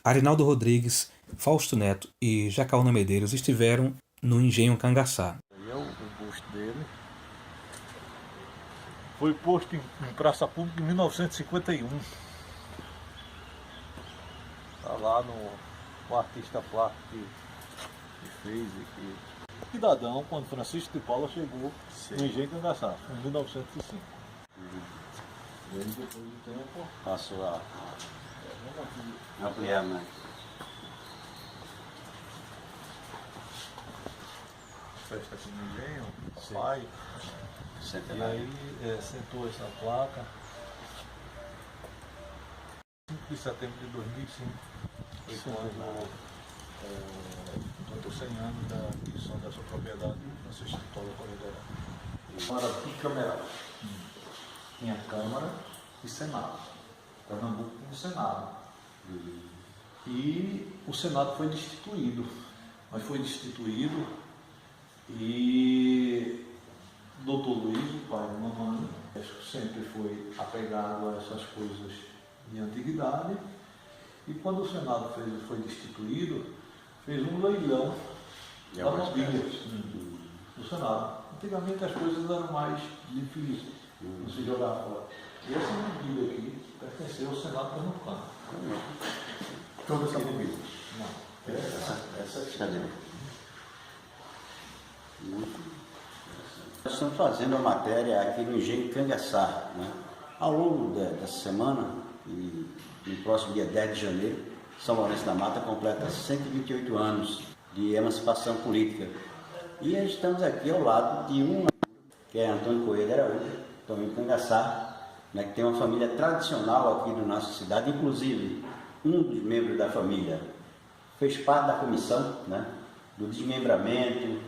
Arinaldo Rodrigues, Fausto Neto e Jacaúna Medeiros estiveram no Engenho Cangaçá. Aí é o busto dele. Foi posto em praça pública em 1951. Está lá no artista plástico que fez aqui. Cidadão, quando Francisco de Paula chegou no Engenho Cangaçá, em 1905. E aí depois do tempo Passou a ampliar mais. Festa aqui no Engenho, papai. E Centenário. aí sentou essa placa. 5 de setembro de 2005 foi quando completou 100 anos da aquisição dessa propriedade Francisco de Paula Corredera. Era bicameral. Tinha Câmara e Senado. Pernambuco tinha o Senado. E o Senado foi destituído. Mas foi destituído e Dr. Luiz, o pai da mamãe, sempre foi apegado a essas coisas de antiguidade. E quando o Senado foi destituído, fez um leilão da mobília do Senado. Antigamente as coisas eram mais difíceis, não se jogava fora. E essa mobília aqui pertenceu ao Senado pernambucano. Toda essa mobília? Não. Essa cadeira. Muito. Nós estamos fazendo a matéria aqui no Engenho Cangaçá, né? Ao longo dessa semana, e no próximo dia 10 de janeiro, São Lourenço da Mata completa 128 anos de emancipação política. E estamos aqui ao lado de um, que é Antônio Corrêa de Araújo, Antônio Cangaçá, né, que tem uma família tradicional aqui na nossa cidade. Inclusive, um dos membros da família fez parte da comissão, né, do desmembramento,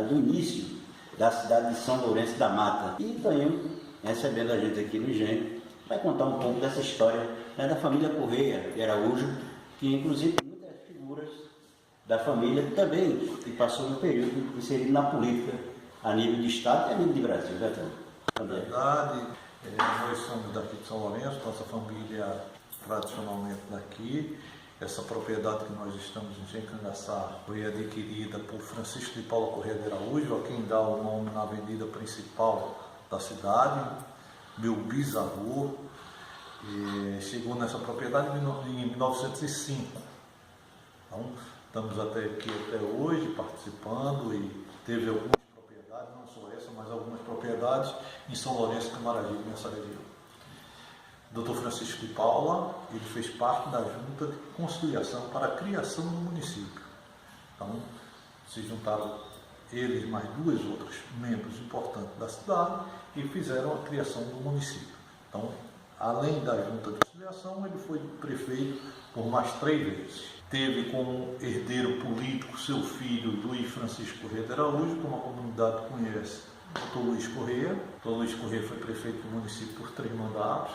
do início da cidade de São Lourenço da Mata. E Tonho, recebendo a gente aqui no Engenho, vai contar um pouco dessa história, né, da família Corrêa de Araújo, que inclusive tem muitas figuras da família também, que passou no período inserido na política a nível de Estado e a nível de Brasil. Na verdade, nós somos daqui de São Lourenço, nossa família tradicionalmente daqui. Essa propriedade que nós estamos em Cangaçá foi adquirida por Francisco de Paula Corrêa de Araújo, a quem dá o nome na avenida principal da cidade, meu bisavô. Chegou nessa propriedade em 1905. Então, estamos até aqui até hoje participando e teve algumas propriedades, não só essa, mas algumas propriedades em São Lourenço, Camaragibe, nessa região. Dr. Francisco de Paula, ele fez parte da Junta de Conciliação para a criação do município. Então, se juntaram eles e mais duas outras membros importantes da cidade e fizeram a criação do município. Então, além da Junta de Conciliação, ele foi prefeito por mais 3 vezes. Teve como herdeiro político seu filho Luiz Francisco Corrêa de Araújo, como a comunidade conhece, Dr. Luiz Corrêa. Dr. Luiz Corrêa foi prefeito do município por 3 mandatos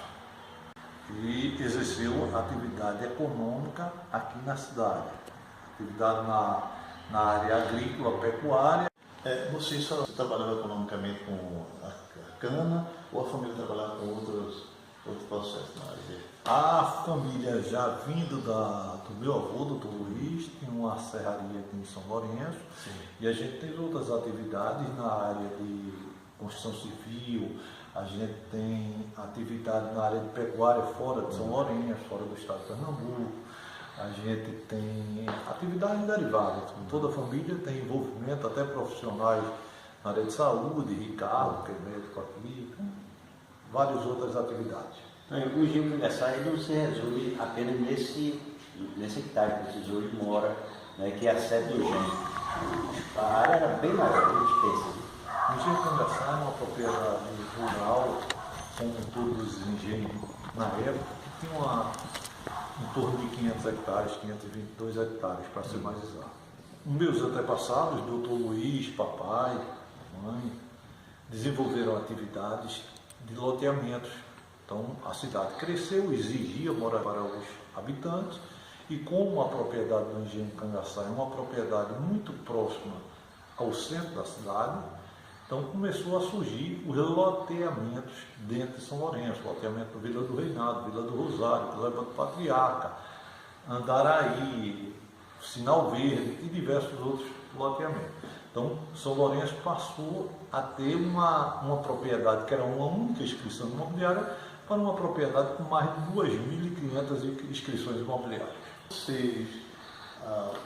e exerceu atividade econômica aqui na cidade. Atividade na área agrícola, pecuária. Você só trabalhava economicamente com a cana ou a família trabalhava com outros processos na área? A família, já vindo do meu avô, Dr. Luiz, tinha uma serraria aqui em São Lourenço. Sim. E a gente tem outras atividades na área de construção civil, a gente tem atividade na área de pecuária fora de São Lourenço, fora do estado de Pernambuco. A gente tem atividades derivadas. Toda a família tem envolvimento, até profissionais na área de saúde, Ricardo, que é médico aqui, várias outras atividades. O Engenho Cangaçá não se resume apenas nesse hectare que vocês hoje moram, né, que é a sede do Engenho. A área era bem maior, bem extensa. O Engenho Cangaçá é uma propriedade rural, como todos os engenhos na época, que tinha em torno de 500 hectares, 522 hectares, para ser mais exato. Meus antepassados, Dr. Luiz, papai, mãe, desenvolveram atividades de loteamentos. Então, a cidade cresceu, exigia morar para os habitantes, e como a propriedade do Engenho Cangaçá é uma propriedade muito próxima ao centro da cidade, então começou a surgir os loteamentos dentro de São Lourenço, loteamento do Vila do Reinado, Vila do Rosário, Vila do Patriarca, Andaraí, Sinal Verde e diversos outros loteamentos. Então, São Lourenço passou a ter uma propriedade que era uma única inscrição imobiliária para uma propriedade com mais de 2.500 inscrições imobiliárias. Vocês,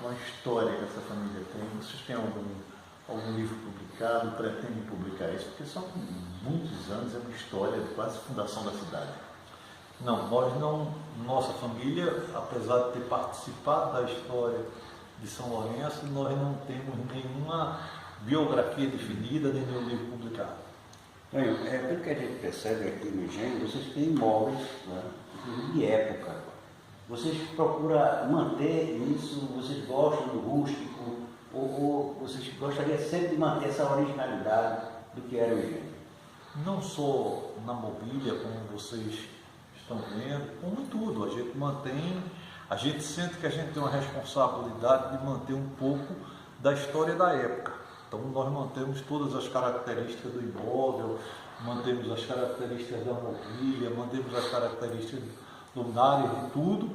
uma história que essa família tem, vocês têm algum livro publicado, pretendem publicar isso? Porque são muitos anos, é uma história de quase fundação da cidade. Não, nós não, nossa família, apesar de ter participado da história de São Lourenço, nós não temos nenhuma biografia definida, nem nenhum livro publicado. Pelo que a gente percebe aqui no engenho, vocês têm imóveis, né, de época. Vocês procuram manter isso, vocês gostam do rústico, ou vocês gostariam sempre de manter essa originalidade do que era o engenho? Não só na mobília, como vocês estão vendo, como em tudo. A gente mantém, a gente sente que a gente tem uma responsabilidade de manter um pouco da história da época. Então nós mantemos todas as características do imóvel, mantemos as características da mobília, mantemos as características lunares de tudo,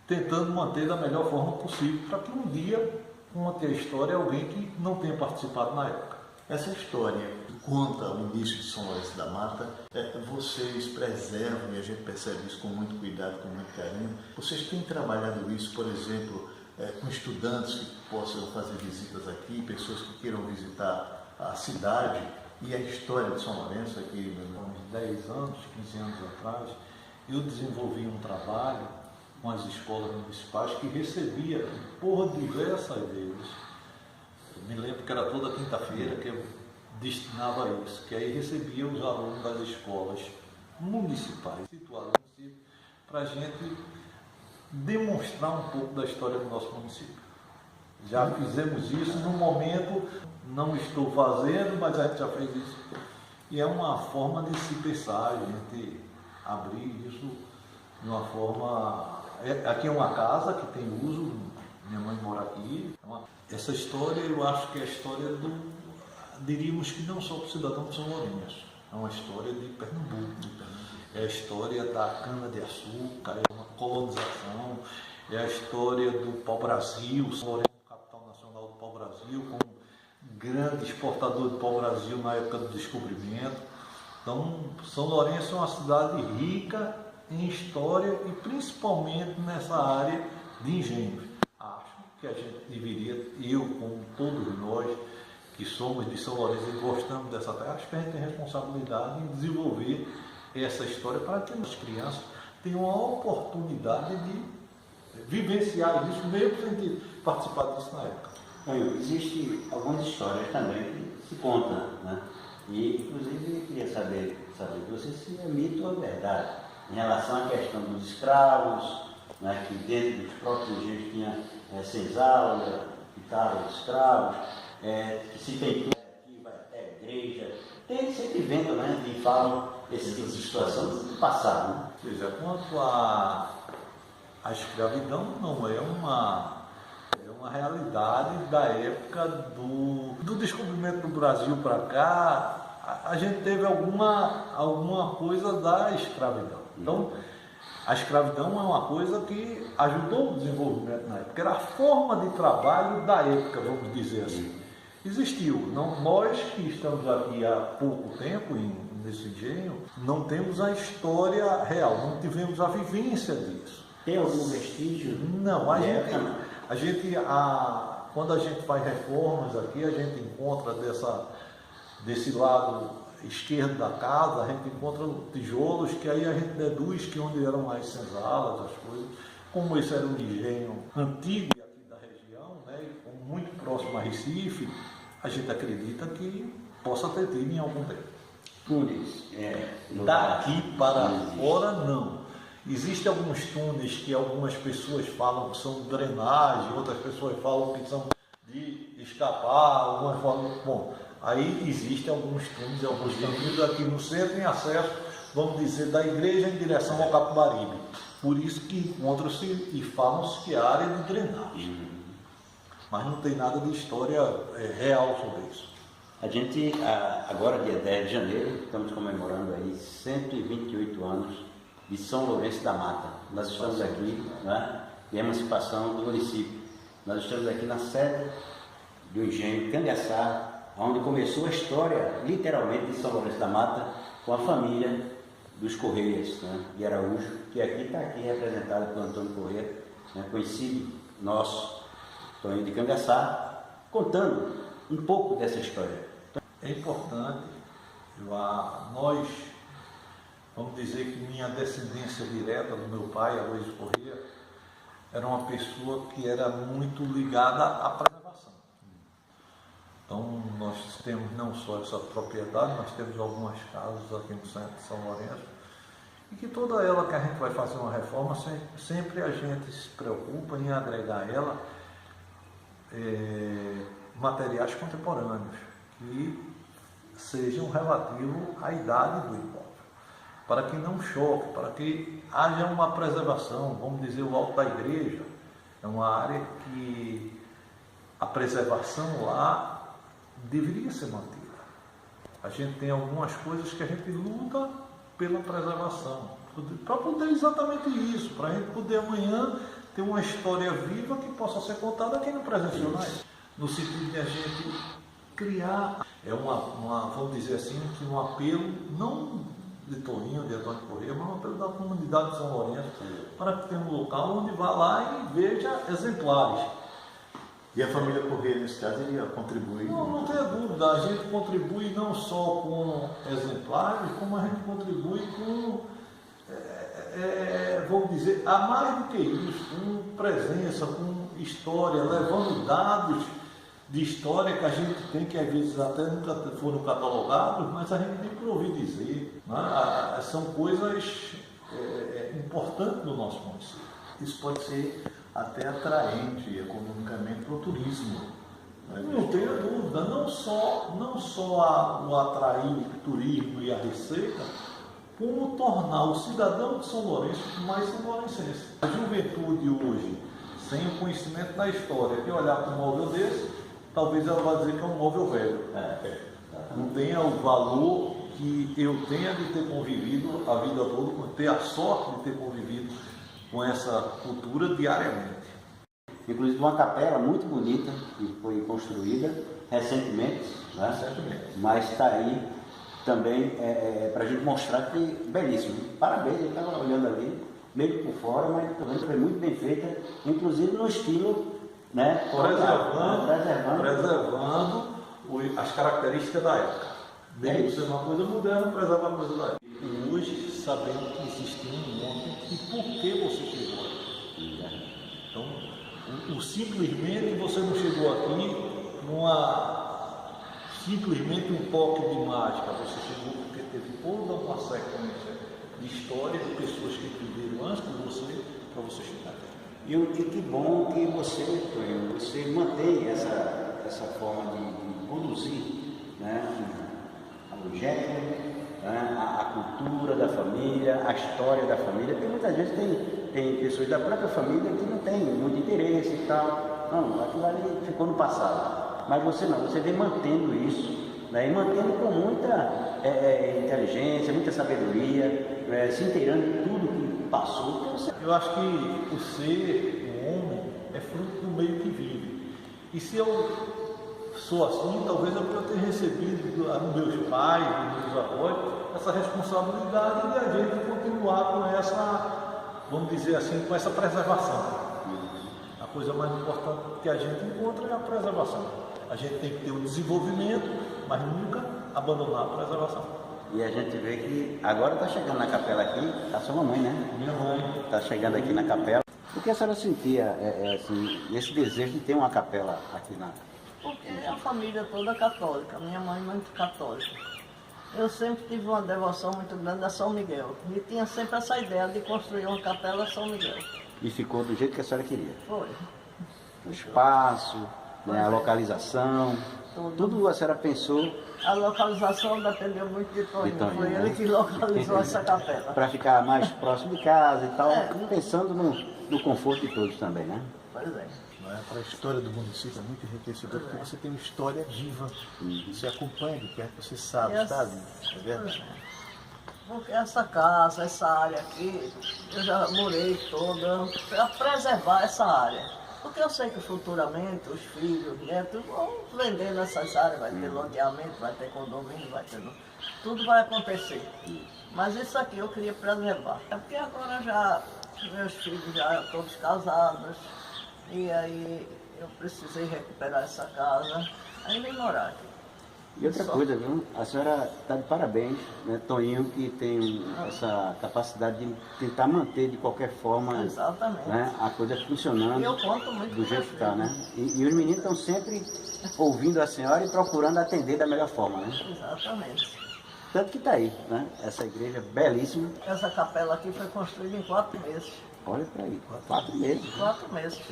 tentando manter da melhor forma possível, para que um dia conte a história alguém que não tenha participado na época. Essa história conta o início de São Lourenço da Mata, vocês preservam, e a gente percebe isso com muito cuidado, com muito carinho. Vocês têm trabalhado isso, por exemplo, com estudantes que possam fazer visitas aqui, pessoas que queiram visitar a cidade e a história de São Lourenço aqui. Há uns 10 anos, 15 anos atrás, eu desenvolvi um trabalho com as escolas municipais que recebia, por diversas vezes, eu me lembro que era toda quinta-feira que eu destinava a isso, que aí recebia os alunos das escolas municipais situadas no município, para a gente demonstrar um pouco da história do nosso município. Já fizemos isso no momento, não estou fazendo, mas a gente já fez isso. E é uma forma de se pensar, a gente abrir isso de uma forma... Aqui é uma casa que tem uso, minha mãe mora aqui. Essa história, eu acho que é a história do... diríamos que não só do cidadão de São Lourenço, é uma história de Pernambuco. É a história da cana-de-açúcar, é uma colonização, é a história do pau-brasil, São Lourenço, capital nacional do pau-brasil, como grande exportador de pau-brasil na época do descobrimento. Então, São Lourenço é uma cidade rica em história e principalmente nessa área de engenho. Acho que a gente deveria, eu como todos nós que somos de São Lourenço e gostamos dessa terra, acho que a gente tem responsabilidade em desenvolver essa história para que as crianças tenham a oportunidade de vivenciar isso, mesmo sem ter participado disso na época. Existem algumas histórias também que se contam, né? E, inclusive, eu queria saber de você se é mito ou verdade, em relação à questão dos escravos, né, que dentro dos próprios engenhos tinha senzala, pitaram os escravos, que se tem aqui, vai até a igreja, sempre inventam, né, e falam esse tipo de situação do passado. Né? Veja, quanto à escravidão, não é uma realidade da época do descobrimento do Brasil para cá. A gente teve alguma coisa da escravidão. Então, a escravidão é uma coisa que ajudou o desenvolvimento na época. Era a forma de trabalho da época, vamos dizer assim. Existiu. Nós que estamos aqui há pouco tempo nesse engenho, não temos a história real, não tivemos a vivência disso. Tem algum vestígio? Não, quando a gente faz reformas aqui, a gente encontra desse lado esquerdo da casa, a gente encontra tijolos que aí a gente deduz que onde eram as senzalas, as coisas. Como esse era um engenho antigo aqui da região, né, e muito próximo a Recife, a gente acredita que possa ter tido em algum tempo. Túneis. Daqui para fora, não. Existem alguns túneis que algumas pessoas falam que são drenagem, outras pessoas falam que são de escapar, algumas falam... Bom, aí existem alguns túneis, alguns caminhos aqui no centro em acesso, vamos dizer, da igreja em direção ao Capibaribe. Por isso que encontram-se e falam-se que é área de drenagem. Mas não tem nada de história real sobre isso. A gente, agora dia 10 de janeiro, estamos comemorando aí 128 anos de São Lourenço da Mata. Nós estamos aqui, né, e emancipação do município. Nós estamos aqui na sede do engenho Cangaçá, onde começou a história, literalmente, de São Lourenço da Mata, com a família dos Correias, né, de Araújo, que aqui está aqui representada por Antônio Correia, né, conhecido nosso, Toninho de Cangaçá, contando um pouco dessa história. É importante, nós, vamos dizer que minha descendência direta do meu pai, Aloysio Correia, era uma pessoa que era muito ligada à preservação. Então, nós temos não só essa propriedade, nós temos algumas casas aqui no centro de São Lourenço, e que toda ela que a gente vai fazer uma reforma, sempre a gente se preocupa em agregar a ela materiais contemporâneos, que sejam relativos à idade do imóvel, para que não choque, para que haja uma preservação. Vamos dizer, o alto da igreja é uma área que a preservação lá deveria ser mantida. A gente tem algumas coisas que a gente luta pela preservação, para poder exatamente isso, para a gente poder amanhã ter uma história viva que possa ser contada quem não presenciou mais, no sentido de a gente criar, vamos dizer assim, que um apelo, não de Toninho, de Antônio Correia, mas um apelo da comunidade de São Lourenço, para que tenha um local onde vá lá e veja exemplares. E a família Correia, nesse caso, iria contribuir? Não tenha dúvida, a gente contribui não só com exemplares, como a gente contribui com, vamos dizer, a mais do que isso, com presença, com história, levando dados de história que a gente tem, que às vezes até nunca foram catalogados, mas a gente tem que ouvir dizer, né? São coisas importantes no nosso município. Isso pode ser até atraente economicamente para o turismo. Não tenha dúvida, não só o atrair o turismo e a receita, como tornar o cidadão de São Lourenço mais são-lourencense. A juventude hoje, sem o conhecimento da história, que olhar para um móvel desse, talvez ela vá dizer que é um móvel velho. Não tenha o valor que eu tenha de ter convivido a vida toda, ter a sorte de ter convivido com essa cultura diariamente. Inclusive uma capela muito bonita que foi construída recentemente, né? Recentemente. Mas está aí também para a gente mostrar que belíssimo. Parabéns, eu estava olhando ali, meio por fora, mas também foi muito bem feita, inclusive no estilo, né? Preservando as características da época. Mesmo ser uma coisa moderna, preservar a coisa da época. E hoje, sabendo que existia um mundo e por que você chegou aqui. Então, simplesmente você não chegou aqui simplesmente um toque de mágica. Você chegou porque teve toda uma sequência de histórias de pessoas que viveram antes de você, para você chegar aqui. E que bom que você mantém essa forma de conduzir, né, a logética, né, a cultura da família, a história da família, porque muitas vezes tem pessoas da própria família que não tem muito interesse e tal. Não, aquilo ali ficou no passado. Mas você não, você vem mantendo isso, né, e mantendo com muita inteligência, muita sabedoria, se inteirando de tudo que passou. Eu acho que o ser, o homem, é fruto do meio que vive. E se eu sou assim, talvez eu tenha recebido dos meus pais, dos meus avós, essa responsabilidade de a gente continuar com essa, vamos dizer assim, com essa preservação. A coisa mais importante que a gente encontra é a preservação. A gente tem que ter o desenvolvimento, mas nunca abandonar a preservação. E a gente vê que agora está chegando na capela aqui, a sua mamãe, né? Minha mãe. Está chegando aqui na capela. O que a senhora sentia, assim, esse desejo de ter uma capela aqui na... Porque é a família toda católica, minha mãe muito católica. Eu sempre tive uma devoção muito grande a São Miguel. E tinha sempre essa ideia de construir uma capela a São Miguel. E ficou do jeito que a senhora queria? Foi. O espaço, né, a localização, tudo a senhora pensou... A localização dependeu muito de Toninho. Foi né? ele que localizou essa capela. Para ficar mais próximo de casa e tal, É. pensando no conforto de todos também, né? Pois é. Para a história do município é muito enriquecedor, porque você tem uma história viva. Você acompanha de perto, você sabe, está ali. É verdade? Porque essa casa, essa área aqui, eu já morei toda para preservar essa área. Porque eu sei que futuramente os filhos, netos vão vender nessas áreas, vai ter loteamento, vai ter condomínio, vai ter... Tudo vai acontecer. Mas isso aqui eu queria preservar. É porque agora já, meus filhos já todos casados, e aí eu precisei recuperar essa casa, aí vim morar aqui. E outra coisa, viu? A senhora está de parabéns, né? Toninho, que tem essa capacidade de tentar manter de qualquer forma, Exatamente. né, a coisa funcionando E eu conto muito do com jeito meus que está, filhos. né? E os meninos estão sempre ouvindo a senhora e procurando atender da melhor forma, né? Exatamente. Tanto que está aí, né? Essa igreja belíssima. Essa capela aqui foi construída em 4 meses. Olha para aí, 4 meses. 4 meses.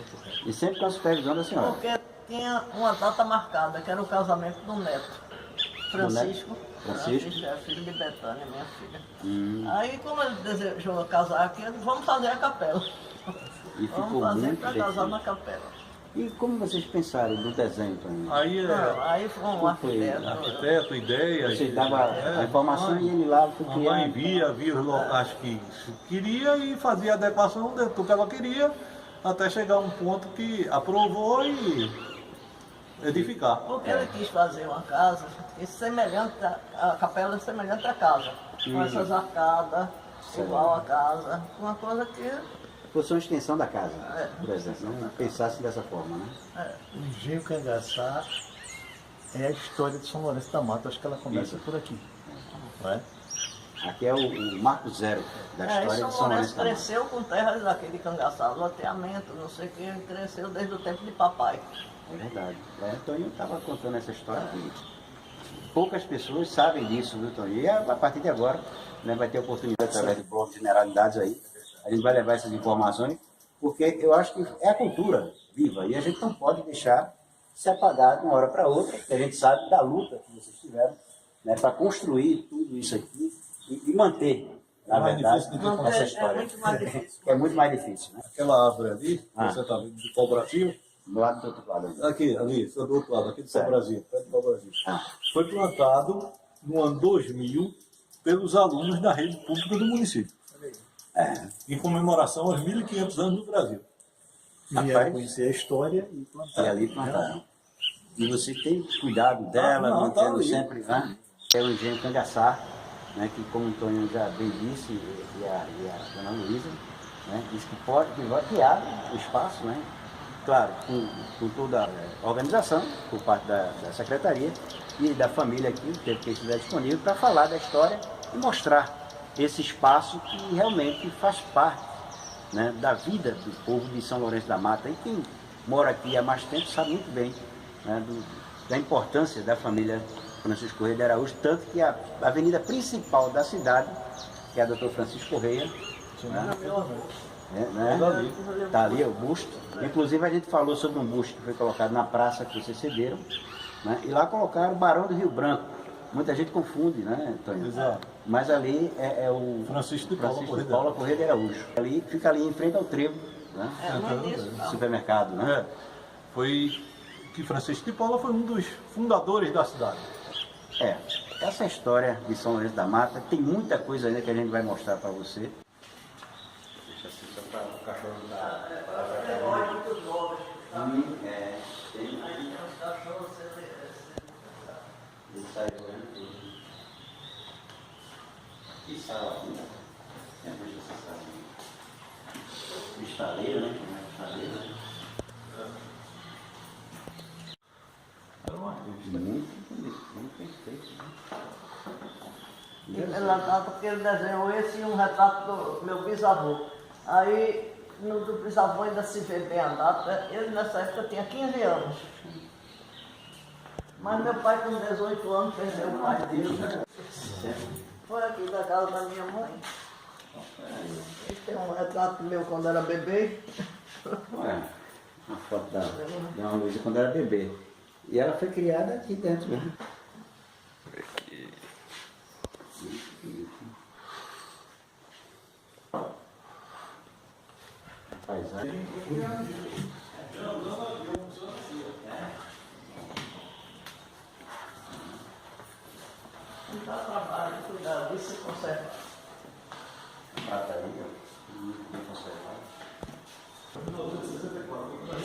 E sempre com a supervisão da senhora. Porque tinha uma data marcada, que era o casamento do neto. Francisco. Francisco? É filho de Betânia, minha filha. Aí, como ele desejou casar aqui, eu disse, vamos fazer a capela. E ficou Vamos fazer muito para bem casar feito. na capela. E como vocês pensaram do desenho, Toninho? Aí Não, aí foi um arquiteto. arquiteto, ideia. Você dava a informação e ele lá foi A mãe criando. via os locais que queria e fazia a adequação do que ela queria, até chegar a um ponto que aprovou e edificar. Porque ele quis fazer uma casa semelhante, a capela é semelhante à casa. Com essas arcadas, igual a casa. Uma coisa que Fosse uma extensão da casa, por exemplo, né? Pensasse dessa forma, né? O Engenho Cangaçá é a história de São Lourenço da Mata, acho que ela começa por aqui. Não é? Aqui é o marco zero da história São de São Lourenço Lourenço da Mata. cresceu com terras daqui de Cangaçá, loteamento, não sei o que, cresceu desde o tempo de papai. É verdade. Toninho estava contando essa história e poucas pessoas sabem disso, viu, Toninho? E a partir de agora, né, vai ter oportunidade através do bloco de generalidades aí. A gente vai levar essas informações, porque eu acho que é a cultura viva e a gente não pode deixar se apagar de uma hora para outra, porque a gente sabe da luta que vocês tiveram, né, para construir tudo isso aqui e manter, na mais verdade, difícil do que essa É história. muito mais difícil. É muito mais difícil, né? Aquela árvore ali, que Ah. você está vendo de pau-brasil, Do lado do outro lado. Aí. aqui, ali, foi do outro lado, aqui de Certo. pau-brasil, perto de pau-brasil. Ah. Foi plantado no ano 2000 pelos alunos da rede pública do município, em comemoração aos 1.500 anos do Brasil. Vieram Rapaz. conhecer a história e E plantar. ali plantaram. E você tem cuidado dela, Não, tá mantendo ali. sempre, né? É o engenho Cangaçá, né? Que como o Toninho já bem disse, e a dona Luísa, né? Disse que pode, que vai criar o espaço, né? Claro, com toda a organização, por parte da secretaria e da família aqui, o tempo que estiver disponível, para falar da história e mostrar esse espaço que realmente faz parte, né, da vida do povo de São Lourenço da Mata. E quem mora aqui há mais tempo sabe muito bem, né, da importância da família Francisco Correia de Araújo, tanto que a avenida principal da cidade, que é a Dr. Francisco Correia, está ali o busto. Inclusive a gente falou sobre um busto que foi colocado na praça que vocês cederam, né, e lá colocaram o Barão do Rio Branco. Muita gente confunde, né, Antônio? Exato. Mas ali é o Francisco de Paula Correia de Araújo. Ali, fica ali em frente ao trevo, né? É muito isso. Supermercado, né? Foi que Francisco de Paula foi um dos fundadores da cidade. Essa história de São Lourenço da Mata, tem muita coisa ainda que a gente vai mostrar para você. Deixa assim só para o cachorro da... Muito novos. Tem Os cachorros, ele sai voando tudo. Que sala aqui, né? É muito essa sala. Cristaleira, né? Cristaleira, né? Muito bonito, muito perfeito, né? ela data porque ele desenhou esse e um retrato do meu bisavô. Aí, no do bisavô ainda se vê bem a data, ele nessa época tinha 15 anos. Mas meu pai com 18 anos perdeu o pai dele. Foi aqui da casa da minha mãe. Esse tem um retrato meu quando era bebê. Olha, uma foto da Dona Luísa quando era bebê. E ela foi criada aqui dentro mesmo. Paisagem. dá trabalho de cuidar disso e conservar. Prata aí, ó, muito bem conservado. Em 1964,